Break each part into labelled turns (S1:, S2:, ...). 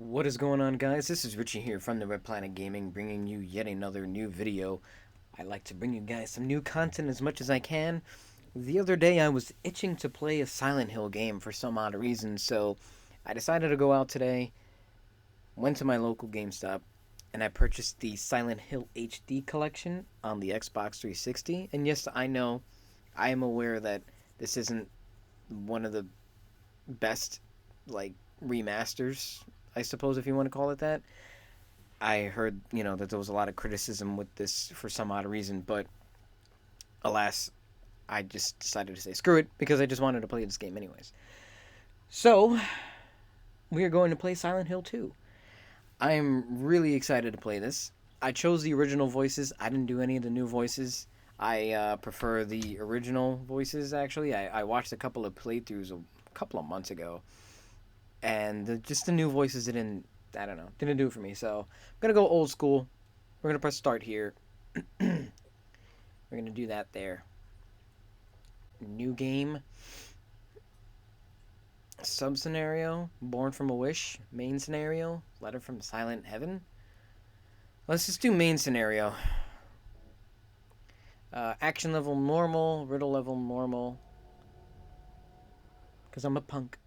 S1: What is going on, guys? This is Richie here from the Red Planet Gaming, bringing you yet another new video. I like to bring you guys some new content as much as I can. The other day, I was itching to play a Silent Hill game for some odd reason, so I decided to go out today, went to my local GameStop, and I purchased the Silent Hill HD collection on the Xbox 360. And yes, I know, I am aware that this isn't one of the best, like, remasters, I suppose, if you want to call it that. I heard, that there was a lot of criticism with this for some odd reason, but alas, I just decided to say screw it because I just wanted to play this game anyways. So, we are going to play Silent Hill 2. I am really excited to play this. I chose the original voices. I didn't do any of the new voices. I prefer the original voices, actually. I watched a couple of playthroughs a couple of months ago, and just the new voices didn't, I don't know, didn't do it for me. So, I'm going to go old school. We're going to press start here. We're going to do that there. New game. Sub scenario. Born from a Wish. Main scenario. Letter from Silent Heaven. Let's just do main scenario. Action level normal. Riddle level normal. Because I'm a punk.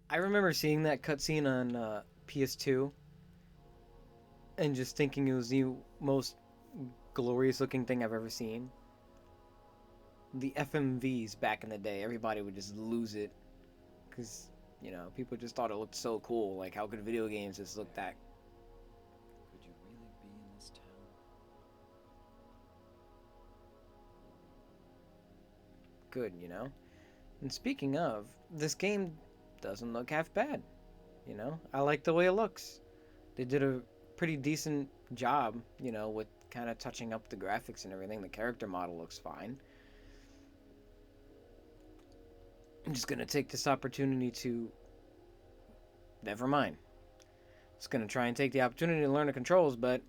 S1: I remember seeing that cutscene on PS2 and just thinking it was the most glorious looking thing I've ever seen. The FMVs back in the day, everybody would just lose it because people just thought it looked so cool. Like, how could video games just look that
S2: Could you really be in this town?
S1: good? And speaking of, this game doesn't look half bad. I like the way it looks. They did a pretty decent job, with kind of touching up the graphics and everything. The character model looks fine. I'm just gonna take this opportunity to. Never mind. Just gonna try and take the opportunity to learn the controls, but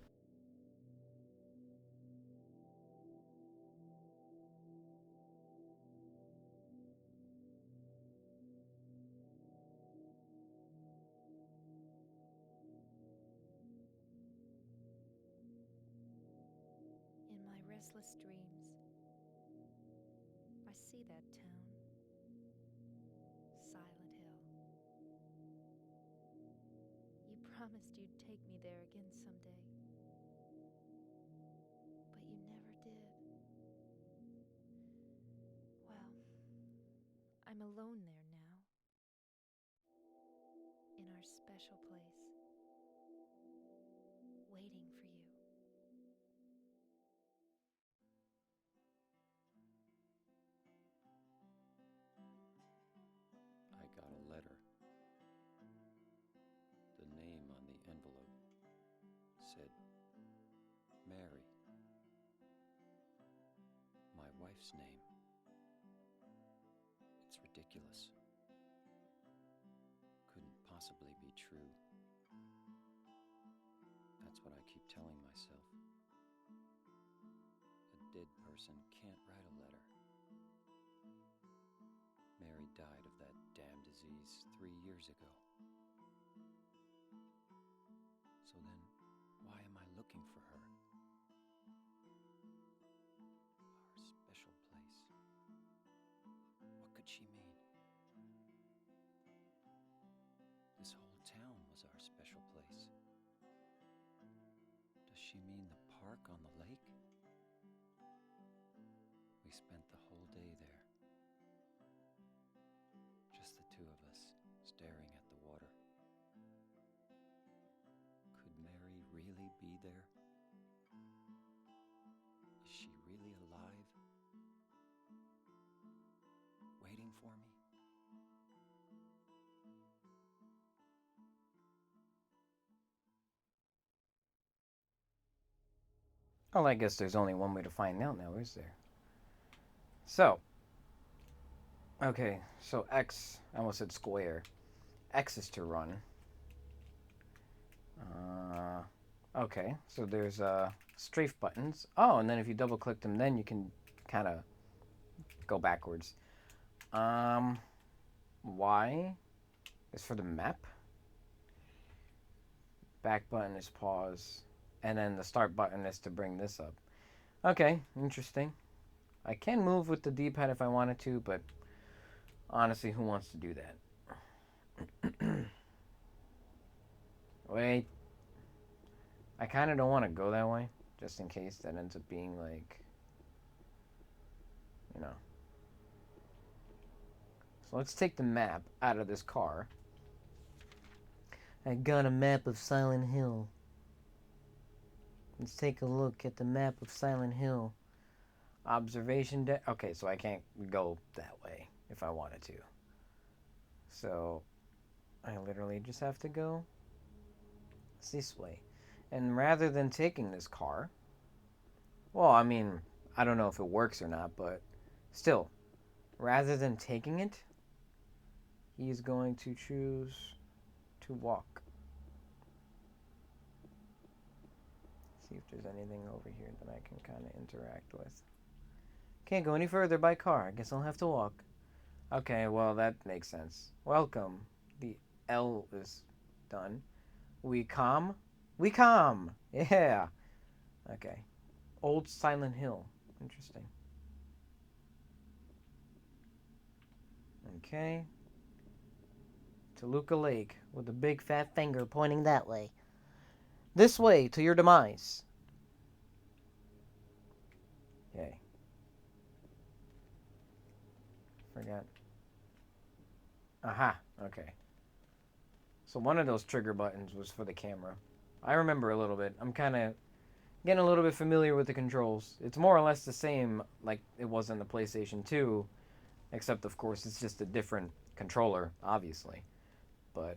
S3: In my restless dreams, I see that town, Silent Hill. You promised you'd take me there again someday, but you never did. Well, I'm alone there now, in our special place, waiting for you.
S2: I got a letter. The name on the envelope said Mary. My wife's name. It's ridiculous. Couldn't possibly be true. That's what I keep telling myself. A dead person can't write a letter. Mary died of that damn disease 3 years ago. So then, why am I looking for her? Our special place. What could she mean? This whole town was our special place. Does she mean the park on the lake? We spent the whole day there. Just the two of us, staring at the water. Could Mary really be there? Is she really alive? Waiting for me?
S1: well, I guess there's only one way to find out now, is there? So, okay, so X, I almost said square. X is to run. Okay, so there's strafe buttons. Oh, and then if you double click them, then you can kind of go backwards. Um, Y is for the map. Back button is pause. And then the start button is to bring this up. Okay, interesting. I can move with the D-pad if I wanted to, but honestly, who wants to do that? Wait, I kind of don't want to go that way, just in case that ends up being like, you know. So let's take the map out of this car. I got a map of Silent Hill. Let's take a look at the map of Silent Hill. Observation deck. Okay, so I can't go that way if I wanted to. So I literally just have to go this way. And rather than taking this car, well, I mean, I don't know if it works or not, but still, rather than taking it, he's going to choose to walk. See if there's anything over here that I can kind of interact with. Can't go any further by car. I guess I'll have to walk. Okay, well, that makes sense. Welcome. The L is done. We calm? We calm! Yeah! Okay. Old Silent Hill. Interesting. Okay. Toluca Lake with a big fat finger pointing that way. This way to your demise. Yay. Forgot. Aha. Okay. So one of those trigger buttons was for the camera. I remember a little bit. I'm kind of getting a little bit familiar with the controls. It's more or less the same like it was in the PlayStation 2, except of course it's just a different controller, obviously. But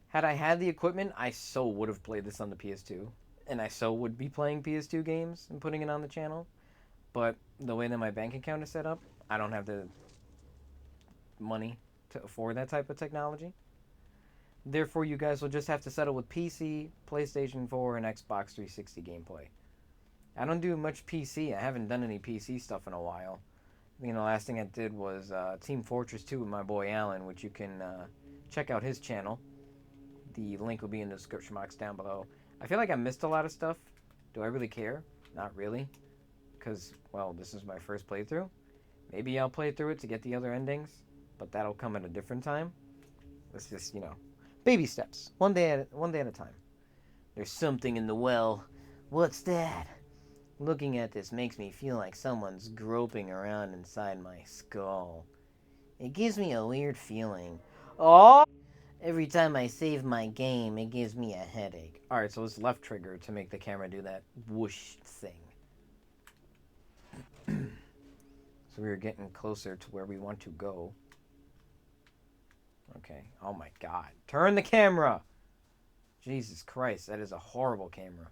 S1: had I had the equipment, I so would have played this on the PS2, and I so would be playing PS2 games and putting it on the channel. But the way that my bank account is set up, I don't have the money to afford that type of technology. Therefore, you guys will just have to settle with PC, PlayStation 4, and Xbox 360 gameplay. I don't do much PC. I haven't done any PC stuff in a while. I think the last thing I did was Team Fortress 2 with my boy Alan, which you can check out his channel. The link will be in the description box down below. I feel like I missed a lot of stuff. Do I really care? Not really. Because, well, this is my first playthrough. Maybe I'll play through it to get the other endings, but that'll come at a different time. Let's just, baby steps. One day at a time. There's something in the well. What's that? Looking at this makes me feel like someone's groping around inside my skull. It gives me a weird feeling. Oh! Every time I save my game, it gives me a headache. Alright, so it's left trigger to make the camera do that whoosh thing. So we're getting closer to where we want to go. Okay. Oh my god. Turn the camera! Jesus Christ, that is a horrible camera.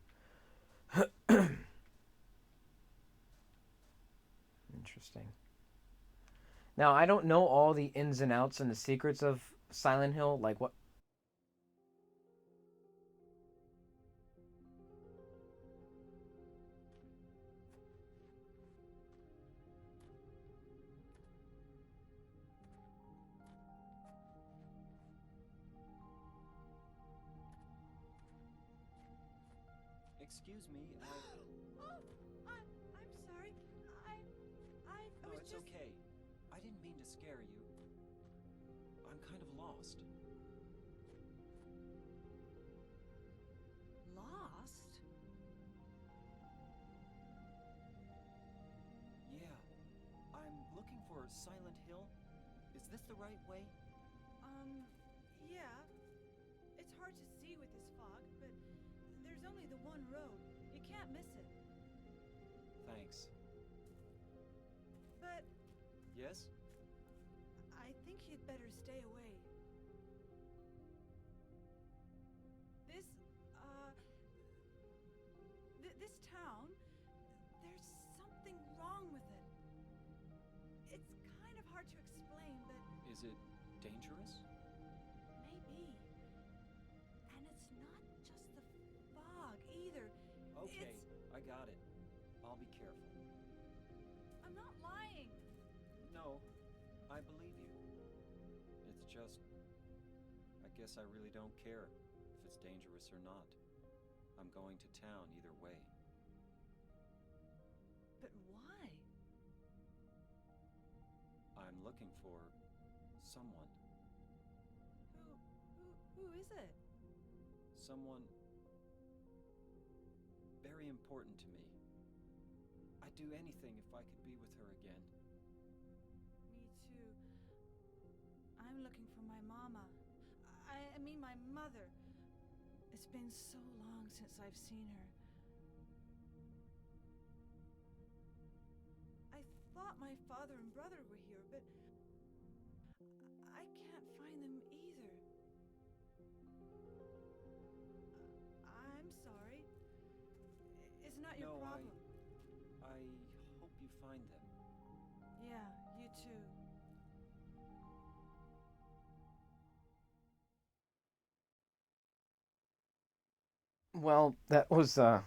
S1: Interesting. Now, I don't know all the ins and outs and the secrets of Silent Hill, like what.
S2: Excuse me,
S4: I'm sorry. I
S2: No,
S4: was
S2: it's
S4: just...
S2: okay. I didn't mean to scare you. I'm kind of lost.
S4: Lost?
S2: Yeah. I'm looking for Silent Hill. Is this the right way?
S4: Yeah. It's hard to see with this fog, but there's only the one road. You can't miss it.
S2: Thanks.
S4: But
S2: Yes?
S4: I think you'd better stay away. This, this town, there's something wrong with it. hard to explain, but
S2: Is it dangerous?
S4: maybe. And it's not just the fog either.
S2: Okay,
S4: It's...
S2: I got it. I'll be careful.
S4: I'm not lying.
S2: No, I believe you. It's just, I guess I really don't care if it's dangerous or not. I'm going to town either way.
S4: But why?
S2: I'm looking for someone.
S4: Who is it?
S2: Someone very important to me. I'd do anything if I could be with her again.
S4: Me too. I'm looking for my mama. I mean my mother. It's been so long since I've seen her. I thought my father and brother were here, but I can't find them either. I'm sorry. It's not your
S2: No,
S4: problem.
S2: I hope you find them.
S4: Yeah, you too.
S1: Well, that was a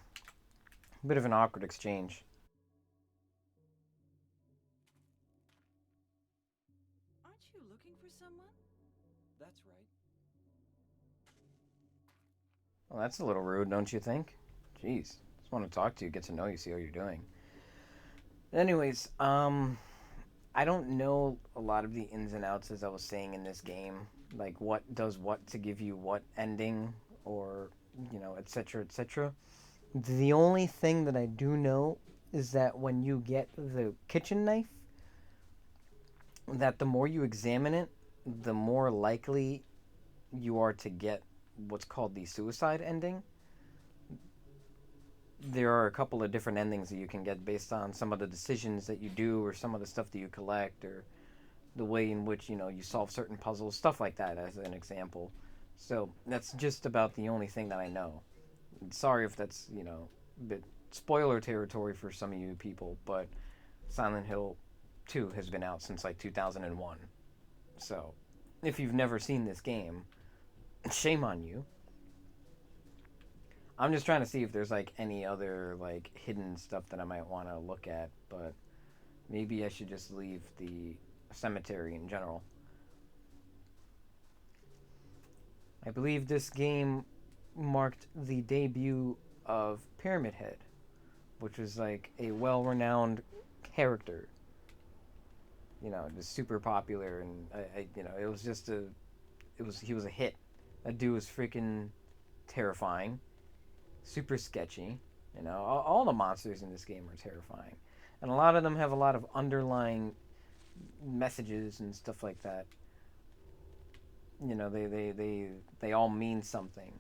S1: bit of an awkward exchange.
S4: Aren't you looking for someone?
S2: That's right.
S1: Well, that's a little rude, don't you think? Jeez. Just want to talk to you, get to know you, see how you're doing. Anyways, I don't know a lot of the ins and outs, as I was saying, in this game. Like, what does what to give you what ending, or, etc., etc. The only thing that I do know is that when you get the kitchen knife, that the more you examine it, the more likely you are to get what's called the suicide ending. There are a couple of different endings that you can get based on some of the decisions that you do, or some of the stuff that you collect, or the way in which you solve certain puzzles, stuff like that, as an example. So that's just about the only thing that I know. Sorry if that's a bit spoiler territory for some of you people, but Silent Hill 2 has been out since like 2001. So if you've never seen this game, shame on you. I'm just trying to see if there's like any other like hidden stuff that I might want to look at, but maybe I should just leave the cemetery in general. I believe this game marked the debut of Pyramid Head, which was like a well-renowned character. Just super popular, and it was just he was a hit. That dude was freaking terrifying, super sketchy. All the monsters in this game are terrifying, and a lot of them have a lot of underlying messages and stuff like that. They all mean something.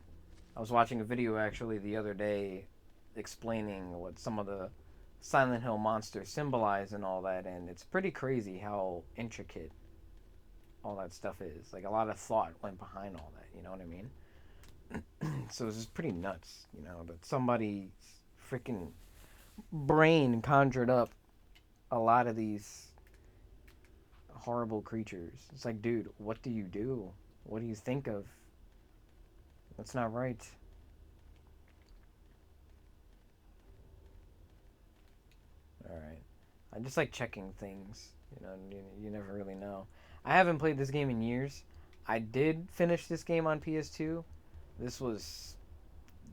S1: I was watching a video actually the other day explaining what some of the Silent Hill monsters symbolize and all that, and it's pretty crazy how intricate all that stuff is. Like, a lot of thought went behind all that, you know what I mean? So it's just pretty nuts, that somebody's freaking brain conjured up a lot of these horrible creatures. It's like, dude, what do you do? What do you think of? That's not right. Alright. I just like checking things. You never really know. I haven't played this game in years. I did finish this game on PS2. This was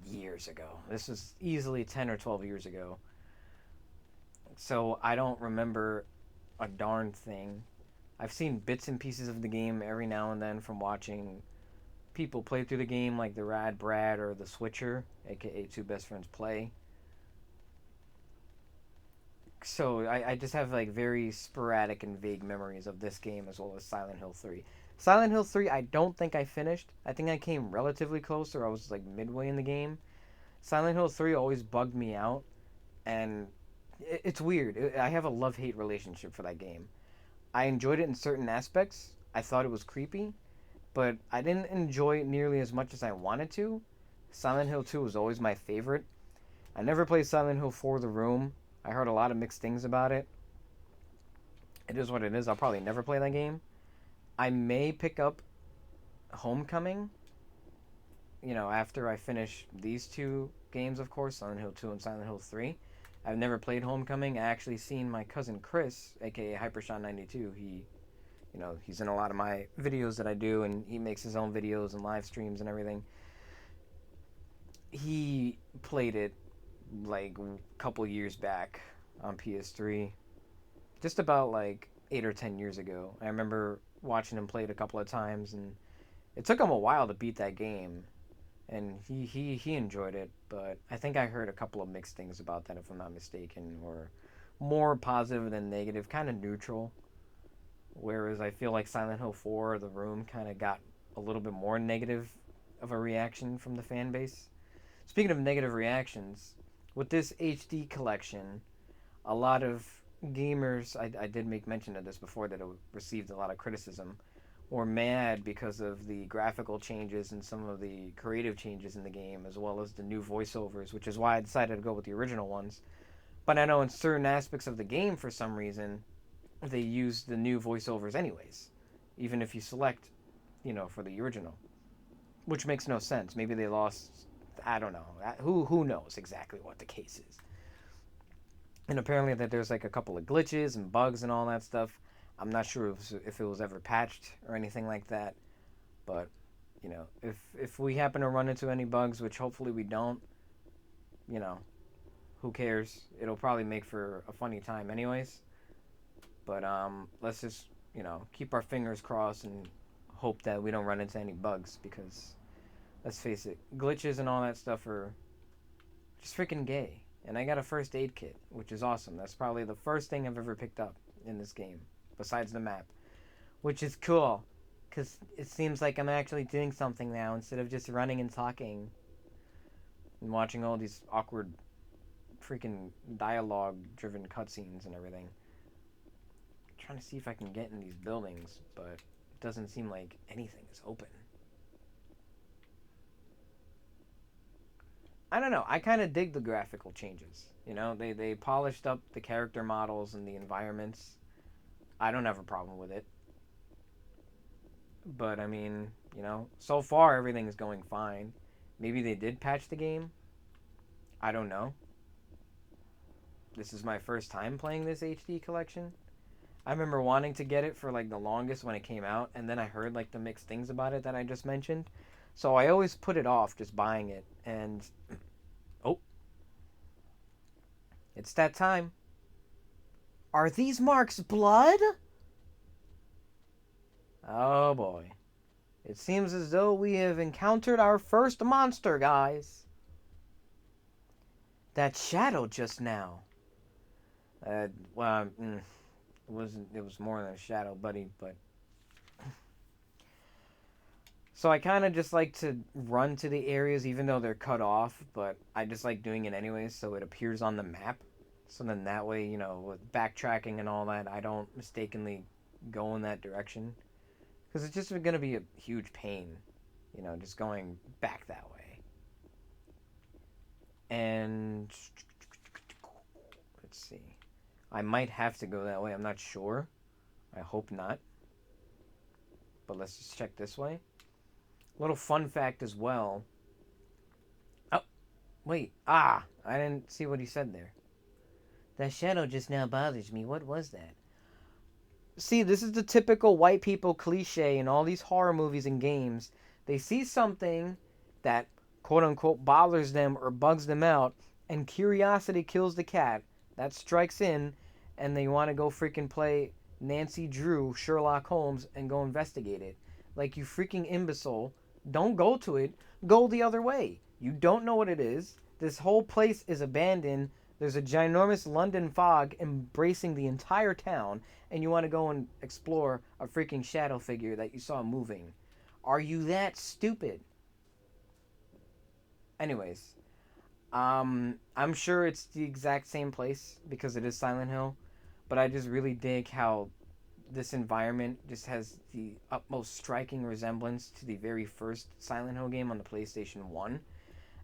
S1: years ago. This was easily 10 or 12 years ago. So I don't remember a darn thing. I've seen bits and pieces of the game every now and then from watching people play through the game, like the Rad Brad or the Switcher, aka Two Best Friends Play. So I just have like very sporadic and vague memories of this game, as well as Silent Hill 3. Silent Hill 3, I don't think I finished. I think I came relatively close, or I was like midway in the game. Silent Hill 3 always bugged me out, and it's weird. I have a love-hate relationship for that game. I enjoyed it in certain aspects. I thought it was creepy, but I didn't enjoy it nearly as much as I wanted to. Silent Hill 2 was always my favorite. I never played Silent Hill 4 The Room. I heard a lot of mixed things about it. It is what it is. I'll probably never play that game. I may pick up Homecoming, after I finish these two games, of course, Silent Hill 2 and Silent Hill 3. I've never played Homecoming. I actually seen my cousin Chris, aka Hypershot92. He's in a lot of my videos that I do, and he makes his own videos and live streams and everything. He played it like a couple years back on PS3, just about like 8 or 10 years ago. I remember watching him play it a couple of times, and it took him a while to beat that game, and he enjoyed it. But I think I heard a couple of mixed things about that, if I'm not mistaken, or more positive than negative, kind of neutral. Whereas I feel like Silent Hill 4, The Room, kind of got a little bit more negative of a reaction from the fan base. Speaking of negative reactions, with this HD collection, a lot of gamers, I did make mention of this before, that it received a lot of criticism, were mad because of the graphical changes and some of the creative changes in the game, as well as the new voiceovers, which is why I decided to go with the original ones. But I know in certain aspects of the game, for some reason, they use the new voiceovers anyways, even if you select, for the original, which makes no sense. Maybe they lost. I don't know. Who knows exactly what the case is? And apparently that there's like a couple of glitches and bugs and all that stuff. I'm not sure if it was ever patched or anything like that. But if we happen to run into any bugs, which hopefully we don't, you know, who cares? It'll probably make for a funny time anyways. But let's just keep our fingers crossed and hope that we don't run into any bugs, because let's face it, glitches and all that stuff are just freaking gay. And I got a first aid kit, which is awesome. That's probably the first thing I've ever picked up in this game, besides the map, which is cool, because it seems like I'm actually doing something now instead of just running and talking and watching all these awkward freaking dialogue-driven cutscenes and everything. I'm trying to see if I can get in these buildings, but it doesn't seem like anything is open. I don't know. I kind of dig the graphical changes. They polished up the character models and the environments. I don't have a problem with it. But I mean, so far everything is going fine. Maybe they did patch the game. I don't know. This is my first time playing this HD collection. I remember wanting to get it for like the longest when it came out, and then I heard like the mixed things about it that I just mentioned. So I always put it off just buying it, and oh, it's that time. Are these marks blood? Oh boy. It seems as though we have encountered our first monster, guys. That shadow just now. Well, it was more than a shadow, buddy, but so I kind of just like to run to the areas even though they're cut off, but I just like doing it anyways so it appears on the map. So then that way, with backtracking and all that, I don't mistakenly go in that direction. Because it's just going to be a huge pain, just going back that way. And let's see. I might have to go that way. I'm not sure. I hope not. But let's just check this way. Little fun fact as well. Oh, wait. I didn't see what he said there. That shadow just now bothers me. What was that? See, this is the typical white people cliche in all these horror movies and games. They see something that, quote unquote, bothers them or bugs them out, and curiosity kills the cat. That strikes in, and they want to go freaking play Nancy Drew, Sherlock Holmes, and go investigate it. Like, you freaking imbecile. Don't go to it. Go the other way. You don't know what it is. This whole place is abandoned. There's a ginormous London fog embracing the entire town, and you want to go and explore a freaking shadow figure that you saw moving. Are you that stupid? Anyways, I'm sure it's the exact same place because it is Silent Hill, but I just really dig how this environment just has the utmost striking resemblance to the very first Silent Hill game on the PlayStation 1.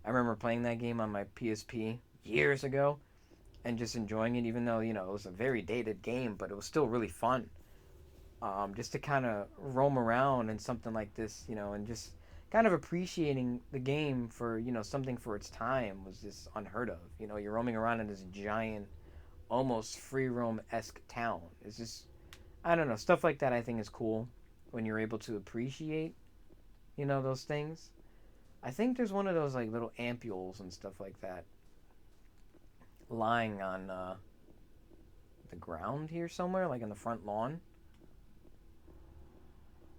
S1: I remember playing that game on my PSP years ago, and just enjoying it, even though, you know, it was a very dated game, but it was still really fun. Just to kind of roam around in something like this, you know, and just kind of appreciating the game for, you know, something for its time was just unheard of. You know, you're roaming around in this giant, almost free roam esque town. It's just, I don't know, stuff like that I think is cool when you're able to appreciate, you know, those things. I think there's one of those like little ampules and stuff like that lying on the ground here somewhere, like in the front lawn.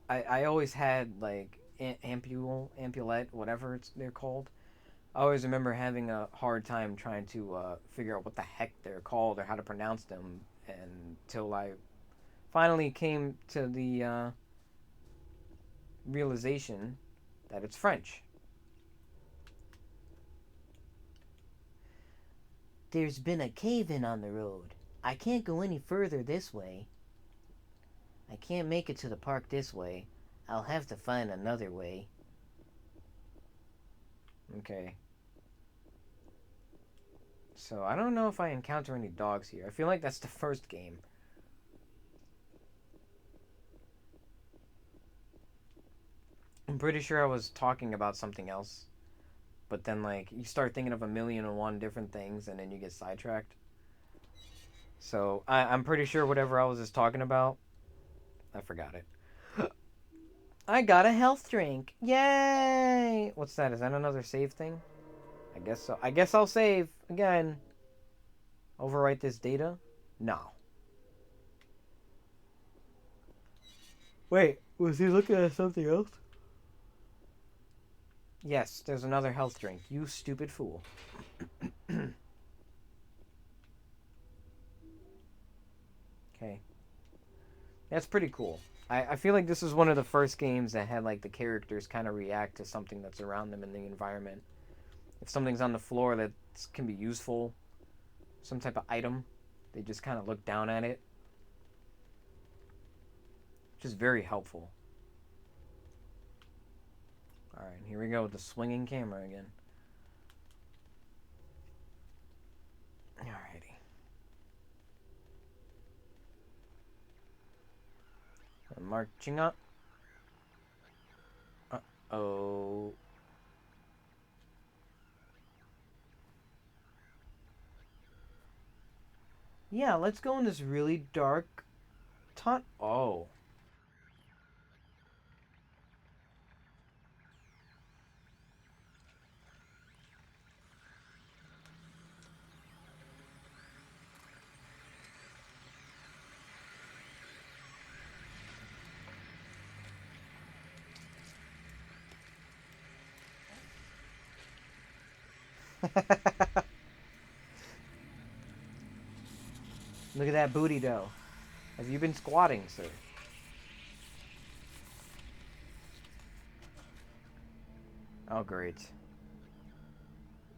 S1: I always had like ampulette, whatever they're called. I always remember having a hard time trying to figure out what the heck they're called or how to pronounce them until I finally came to the realization that it's French. There's been a cave in on the road. I can't go any further this way. I can't make it to the park this way. I'll have to find another way. Okay. So I don't know if I encounter any dogs here. I feel like that's the first game. I'm pretty sure I was talking about something else. But then, like, you start thinking of a million and one different things and then you get sidetracked. So I'm pretty sure whatever I was just talking about, I forgot it. I got a health drink. Yay! What's that? Is that another save thing? I guess so. I guess I'll save again. Overwrite this data? No. Wait, was he looking at something else? Yes, there's another health drink. You stupid fool. Okay. That's pretty cool. I feel like this is one of the first games that had like the characters kind of react to something that's around them in the environment. If something's on the floor that can be useful, some type of item, they just kind of look down at it, which is very helpful. Alright, here we go with the swinging camera again. Alrighty. I'm marching up. Uh-oh. Yeah, let's go in this really dark Oh. Look at that booty dough. Have you been squatting, sir? Oh, great.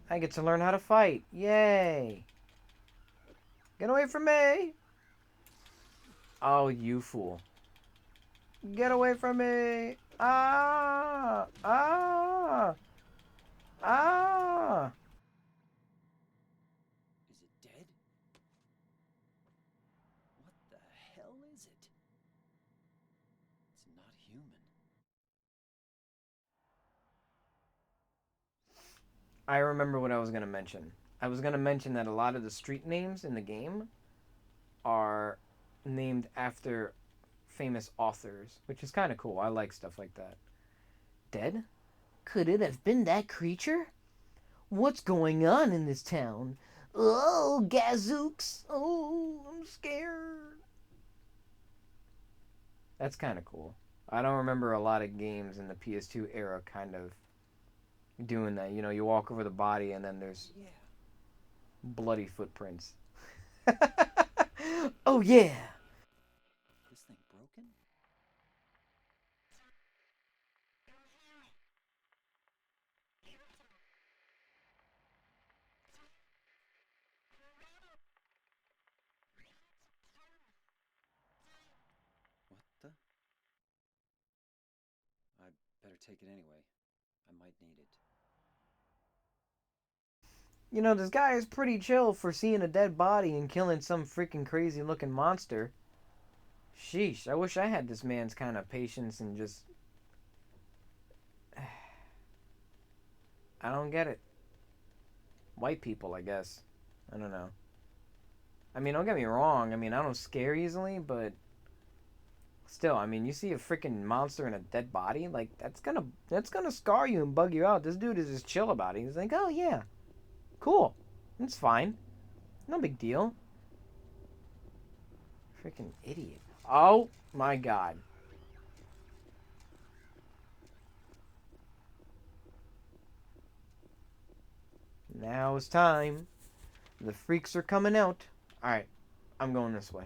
S1: I get to learn how to fight. Yay! Get away from me! Oh, you fool. Get away from me! Ah! Ah! Ah!
S2: Is it dead? What the hell is it? It's not human.
S1: I remember what I was going to mention. I was going to mention that a lot of the street names in the game are named after famous authors, which is kind of cool. I like stuff like that. Dead? Could it have been that creature? What's going on in this town? Oh, gazooks! Oh, I'm scared. That's kind of cool. I don't remember a lot of games in the PS2 era kind of doing that. You know, you walk over the body and then there's
S2: Yeah.
S1: bloody footprints. Oh, yeah!
S2: This thing broken? What the? I better take it anyway. I might need it.
S1: You know, this guy is pretty chill for seeing a dead body and killing some freaking crazy looking monster. Sheesh, I wish I had this man's kind of patience and just... I don't get it. White people, I guess. I don't know. I mean, don't get me wrong. I mean, I don't scare easily, but... Still, I mean, you see a freaking monster in a dead body, like, that's gonna scar you and bug you out. This dude is just chill about it. He's like, oh, yeah. Cool. It's fine. No big deal. Freaking idiot. Oh, my God. Now it's time. The freaks are coming out. Alright, I'm going this way.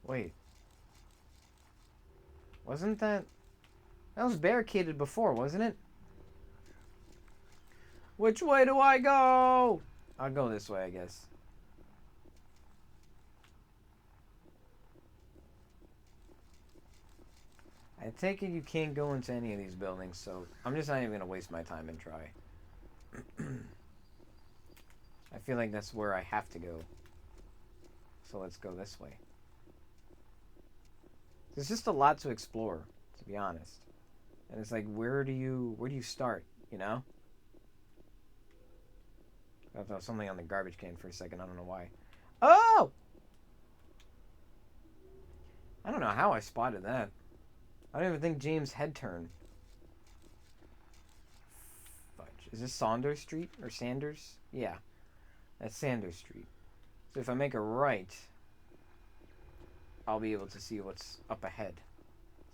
S1: Wait. Wasn't that... That was barricaded before, wasn't it? Which way do I go? I'll go this way, I guess. I take it you can't go into any of these buildings, so I'm just not even going to waste my time and try. I feel like that's where I have to go. So let's go this way. There's just a lot to explore, to be honest. And it's like, where do you start, you know? I thought something on the garbage can for a second, I don't know why. Oh! I don't know how I spotted that. I don't even think James' head turned. Fudge. Is this Saunders Street? Or Sanders? Yeah. That's Sanders Street. So if I make a right, I'll be able to see what's up ahead.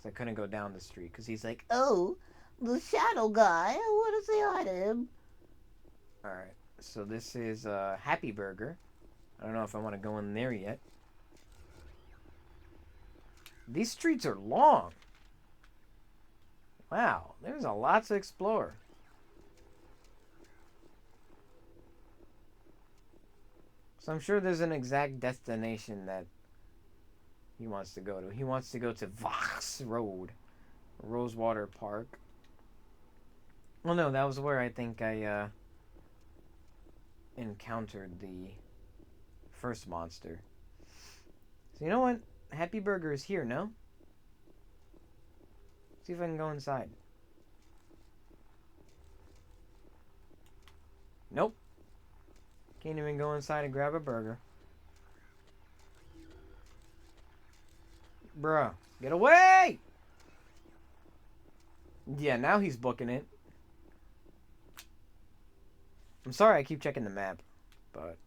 S1: So I couldn't go down the street. Because he's like, oh, the shadow guy. I want to say hi to him. Alright. So this is Happy Burger. I don't know if I want to go in there yet. These streets are long. Wow, there's a lot to explore. So I'm sure there's an exact destination that he wants to go to. He wants to go to Vox Road, Rosewater Park. Well, no, that was where I think I encountered the first monster. So you know what? Happy Burger is here, no? See if I can go inside. Nope. Can't even go inside and grab a burger. Bruh, get away! Yeah, now he's booking it. I'm sorry I keep checking the map, but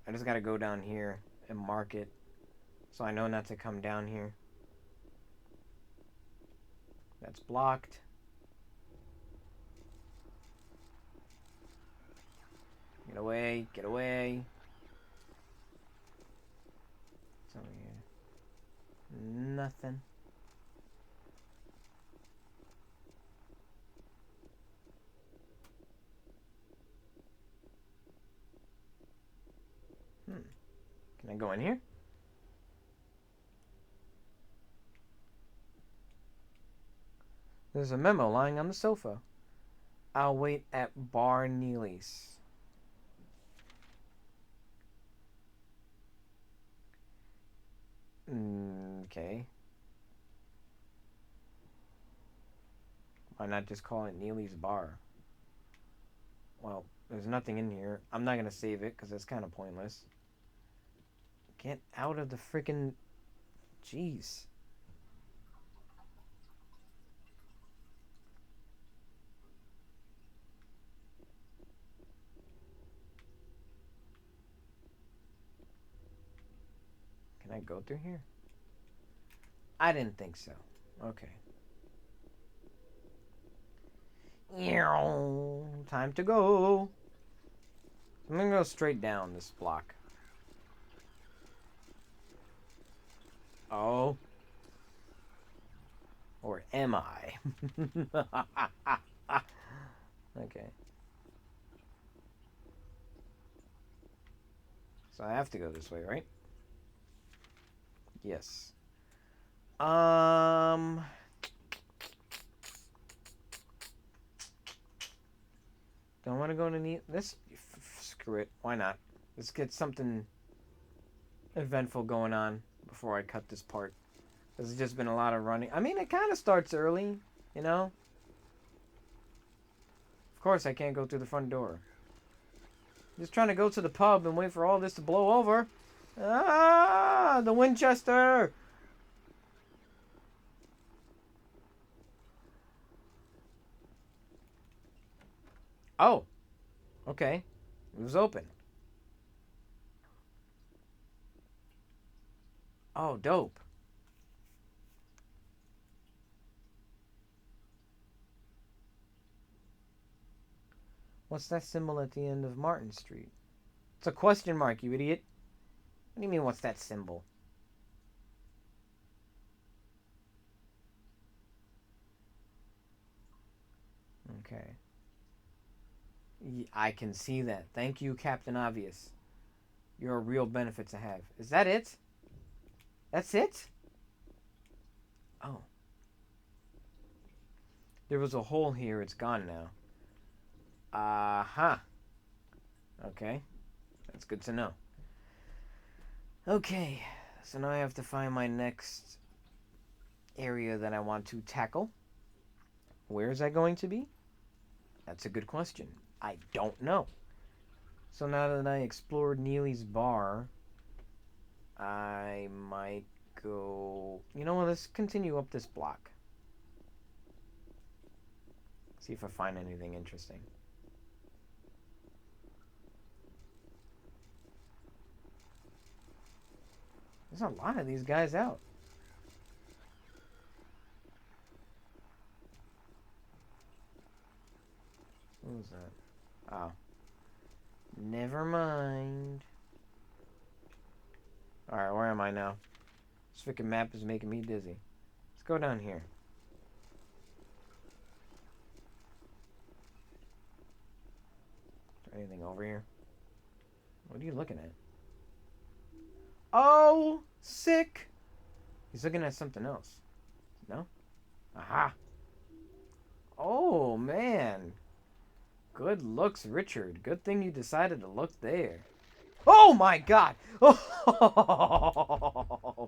S1: I just gotta go down here and mark it so I know not to come down here. That's blocked. Get away, get away. What's over here? Nothing. Can I go in here? There's a memo lying on the sofa. I'll wait at Bar Neely's. Okay. Why not just call it Neely's Bar? Well, there's nothing in here. I'm not gonna save it because that's kind of pointless. Get out of the freaking... Jeez. Can I go through here? I didn't think so. Okay. Time to go. I'm gonna go straight down this block. Oh. Or am I? Okay. So I have to go this way, right? Yes. Don't want to go to this. Screw it. Why not? Let's get something eventful going on before I cut this part. There's just been a lot of running. I mean, it kind of starts early, you know? Of course, I can't go through the front door. Just trying to go to the pub and wait for all this to blow over. Ah, the Winchester! Oh, okay. It was open. Oh, dope. What's that symbol at the end of Martin Street? It's a question mark, you idiot. What do you mean, what's that symbol? Okay. I can see that. Thank you, Captain Obvious. You're a real benefit to have. Is that it? That's it? Oh. There was a hole here. It's gone now. Uh-huh. Okay. That's good to know. Okay. So now I have to find my next area that I want to tackle. Where is that going to be? That's a good question. I don't know. So now that I explored Neely's bar, I might go... You know what? Let's continue up this block. See if I find anything interesting. There's a lot of these guys out. What was that? Oh. Never mind. Alright, where am I now? This freaking map is making me dizzy. Let's go down here. Is there anything over here? What are you looking at? Oh, sick! He's looking at something else. No? Aha! Oh, man. Good looks, Richard. Good thing you decided to look there. Oh, my God! Oh,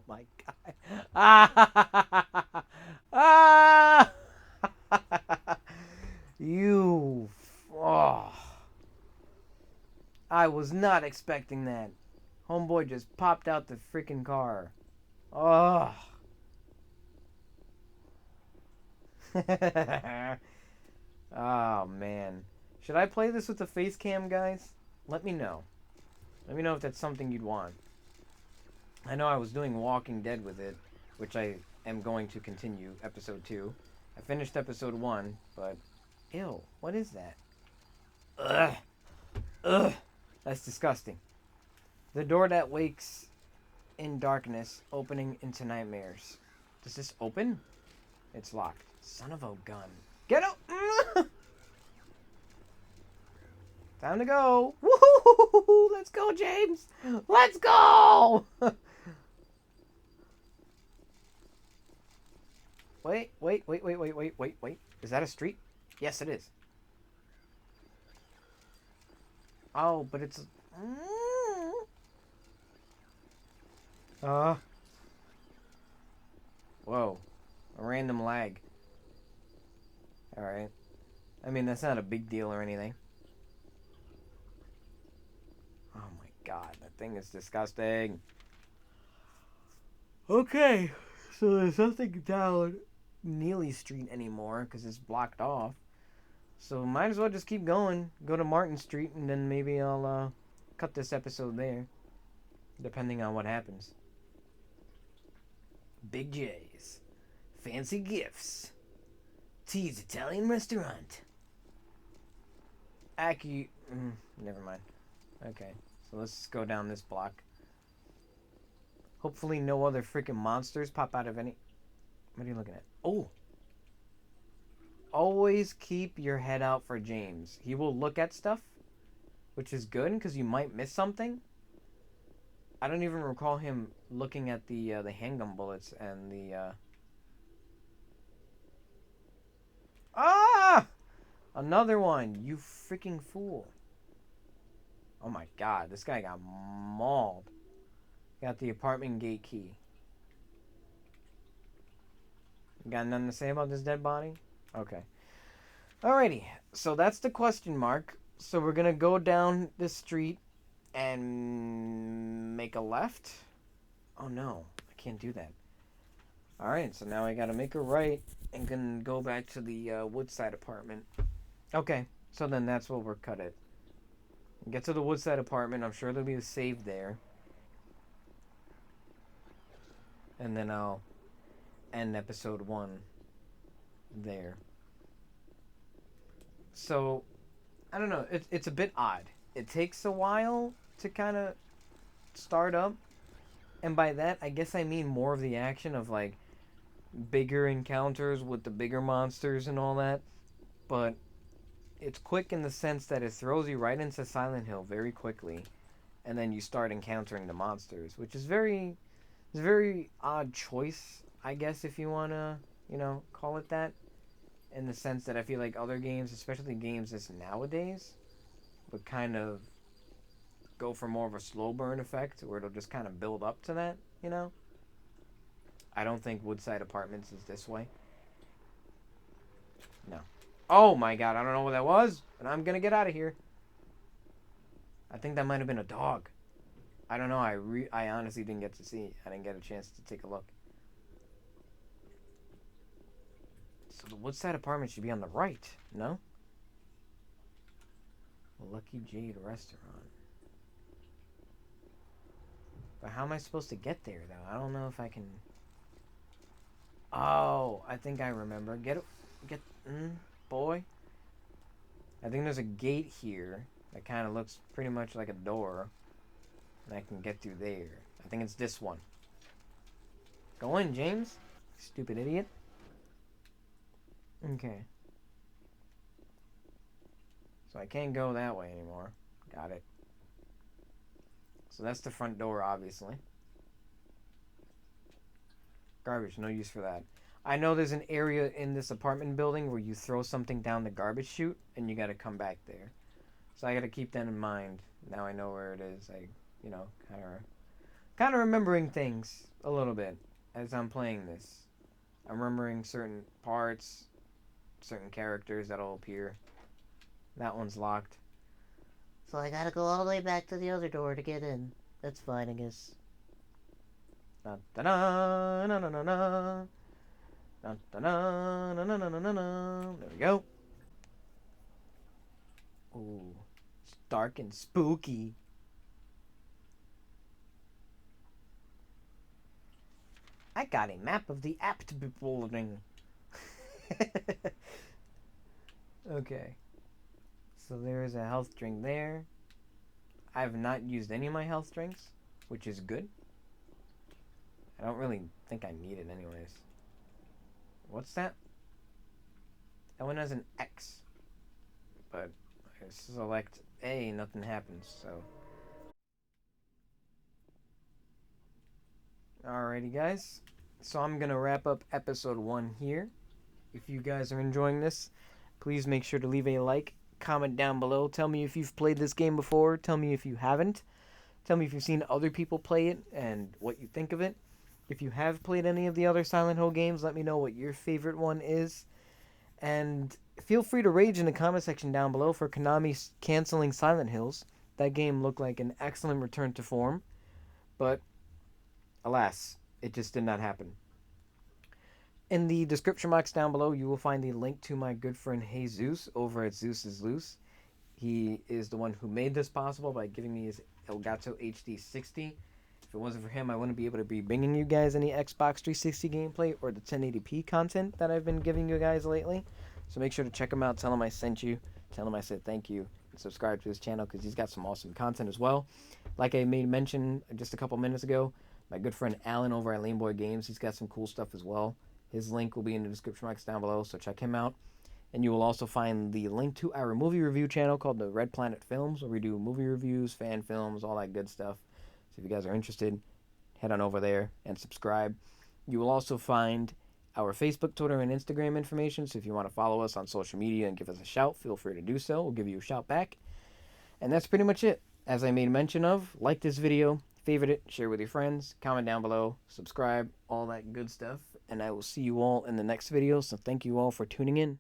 S1: my God. Ah! Ah! You... Oh. I was not expecting that. Homeboy just popped out the freaking car. Oh. Oh, man. Should I play this with the face cam, guys? Let me know. Let me know if that's something you'd want. I know I was doing Walking Dead with it, which I am going to continue, episode 2. I finished episode 1, but... Ew, what is that? Ugh. Ugh. That's disgusting. The door that wakes in darkness, opening into nightmares. Does this open? It's locked. Son of a gun. Get out! Time to go. Woohoo! Let's go, James! Let's go! Wait. Is that a street? Yes, it is. Oh, but it's... Whoa. A random lag. Alright. I mean, that's not a big deal or anything. Oh my God, that thing is disgusting. Okay, so there's nothing down Neely Street anymore because it's blocked off. So might as well just keep going. Go to Martin Street and then maybe I'll cut this episode there. Depending on what happens. Big J's. Fancy gifts. T's Italian restaurant. Never mind. Okay, so let's go down this block. Hopefully no other freaking monsters pop out of any... What are you looking at? Oh! Always keep your head out for James. He will look at stuff, which is good because you might miss something. I don't even recall him looking at the handgun bullets and the... Ah! Another one, you freaking fool. Oh my god, this guy got mauled. Got the apartment gate key. You got nothing to say about this dead body? Okay. Alrighty, so that's the question mark. So we're gonna go down this street and make a left. Oh no, I can't do that. Alright, so now I gotta make a right and then go back to the Woodside apartment. Okay, so then that's what we're cut at. Get to the Woodside apartment. I'm sure there'll be a save there. And then I'll end episode 1 there. So, I don't know. It's a bit odd. It takes a while to kind of start up. And by that, I guess I mean more of the action of like bigger encounters with the bigger monsters and all that. But it's quick in the sense that it throws you right into Silent Hill very quickly. And then you start encountering the monsters, which is it's a very odd choice, I guess, if you want to, call it that. In the sense that I feel like other games, especially games this nowadays, would kind of go for more of a slow burn effect where it'll just kind of build up to that. I don't think Woodside Apartments is this way. No. Oh my god, I don't know what that was, but I'm gonna get out of here. I think that might have been a dog. I don't know, I honestly didn't get to see. I didn't get a chance to take a look. So the Woodside Apartment should be on the right, no? Lucky Jade Restaurant. But how am I supposed to get there, though? I don't know if I can... Oh, I think I remember. Boy. I think there's a gate here that kind of looks pretty much like a door. And I can get through there. I think it's this one. Go in, James. Stupid idiot. Okay. So I can't go that way anymore. Got it. So that's the front door, obviously. Garbage, no use for that. I know there's an area in this apartment building where you throw something down the garbage chute and you gotta come back there. So I gotta keep that in mind. Now I know where it is. Kind of remembering things a little bit as I'm playing this. I'm remembering certain parts, certain characters that'll appear. That one's locked. So I gotta go all the way back to the other door to get in. That's fine, I guess. Da da da na na na na. Da da da na na na na na. There we go. Ooh, it's dark and spooky. I got a map of the apt building. Okay. So there is a health drink there. I have not used any of my health drinks, which is good. I don't really think I need it anyways. What's that? That one has an X. But I select A, nothing happens, so. Alrighty, guys. So I'm going to wrap up episode 1 here. If you guys are enjoying this, please make sure to leave a like, comment down below. Tell me if you've played this game before. Tell me if you haven't. Tell me if you've seen other people play it and what you think of it. If you have played any of the other Silent Hill games, let me know what your favorite one is. And feel free to rage in the comment section down below for Konami canceling Silent Hills. That game looked like an excellent return to form. But, alas, it just did not happen. In the description box down below, you will find the link to my good friend Jesus over at Zeus is Loose. He is the one who made this possible by giving me his Elgato HD 60. If it wasn't for him, I wouldn't be able to be bringing you guys any Xbox 360 gameplay or the 1080p content that I've been giving you guys lately. So make sure to check him out. Tell him I sent you. Tell him I said thank you. And subscribe to his channel because he's got some awesome content as well. Like I made mention just a couple minutes ago, my good friend Alan over at Laneboy Games, he's got some cool stuff as well. His link will be in the description box down below, so check him out. And you will also find the link to our movie review channel called the Red Planet Films, where we do movie reviews, fan films, all that good stuff. So if you guys are interested, head on over there and subscribe. You will also find our Facebook, Twitter, and Instagram information. So if you want to follow us on social media and give us a shout, feel free to do so. We'll give you a shout back. And that's pretty much it. As I made mention of, like this video, favorite it, share with your friends, comment down below, subscribe, all that good stuff. And I will see you all in the next video. So thank you all for tuning in.